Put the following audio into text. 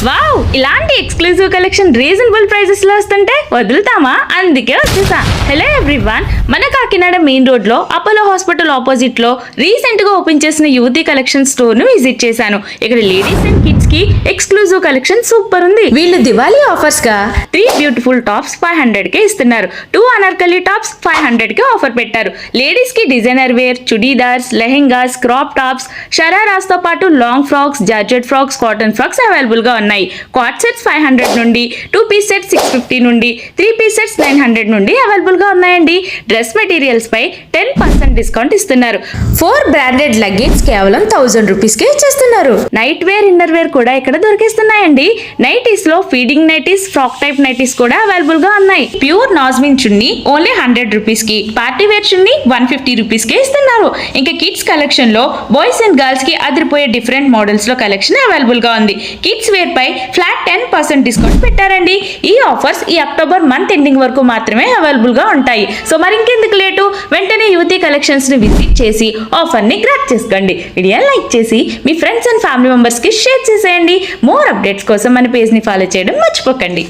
Wow, ఇలాంటి exclusive collection reasonable prices లో వస్తుంటే వదులుతామా? అందుకే వచ్చేసా. హలో ఎవ్రీవన్, మన కాకినాడ మెయిన్ రోడ్ లో అపోలో హాస్పిటల్ ఆపోజిట్ లో రీసెంట్ గా ఓపెన్ చేసిన యువతి కలెక్షన్ స్టోర్ ను విజిట్ చేశాను. ఇక్కడ లేడీస్ అండ్ కిడ్స్ కి ఎక్స్క్లూజివ్ కలెక్షన్ సూపర్ ఉంది. వీళ్ళు దివాళీ ఆఫర్స్ గా 3 బ్యూటిఫుల్ టాప్స్ 500 కే ఇస్తున్నారు. 2 అనార్కలి టాప్స్ 500 కే ఆఫర్ పెట్టారు. లేడీస్ కి designer wear, churidars, lehengas, crop tops, shararas తో పాటు long frocks, georgette frocks, cotton frocks available గా ఉన్నాయి. క్వాడ్ సెట్స్ 500 నుండి, 2 పీస్ సెట్ 650 నుండి, 3 పీస్ సెట్స్ 900 నుండి అవైలబుల్ గా ఉన్నాయండి. డ్రెస్ మెటీరియల్స్ పై 10% డిస్కౌంట్ ఇస్తున్నారు. 4 బ్రాండెడ్ లెగ్గిన్స్ కేవలం 1000 రూపీస్ కే ఇచ్చేస్తున్నారు. నైట్ వేర్, ఇన్నర్ వేర్ కూడా ఇక్కడ దొరికిస్తున్నాయండి. నైటీస్ లో feeding nighties, frock type nighties కూడా అవైలబుల్ గా ఉన్నాయి. ప్యూర్ నాజ్మిన్ చున్నీ ఓన్లీ 100 రూపీస్ కి, పార్టీ వేర్ చున్నీ 150 రూపీస్ కే ఇస్తున్నారు. ఇంకా కిడ్స్ కలెక్షన్ లో బాయ్స్ అండ్ గర్ల్స్ కి అదిరిపోయే డిఫరెంట్ మోడల్స్ లో కలెక్షన్ అవైలబుల్ గా ఉంది. కిడ్స్ వేర్ పై ఫ్లాట్ 10% డిస్కౌంట్ పెట్టారండి. ఈ ఆఫర్స్ ఈ అక్టోబర్ మంత్ ఎండింగ్ వరకు మాత్రమే అవైలబుల్ గా ఉంటాయి. సో మరి ఇంకెందుకు లేటు, వెంటనే యువతి కలెక్షన్స్ ని విజిట్ చేసి ఆఫర్ ని గ్రాప్ చేసుకోండి. వీడియోని లైక్ చేసి మీ ఫ్రెండ్స్ అండ్ ఫ్యామిలీ మెంబర్స్ కి షేర్ చేసేయండి. మోర్ అప్డేట్స్ కోసం మన పేజ్ ని ఫాలో చేయడం మర్చిపోకండి.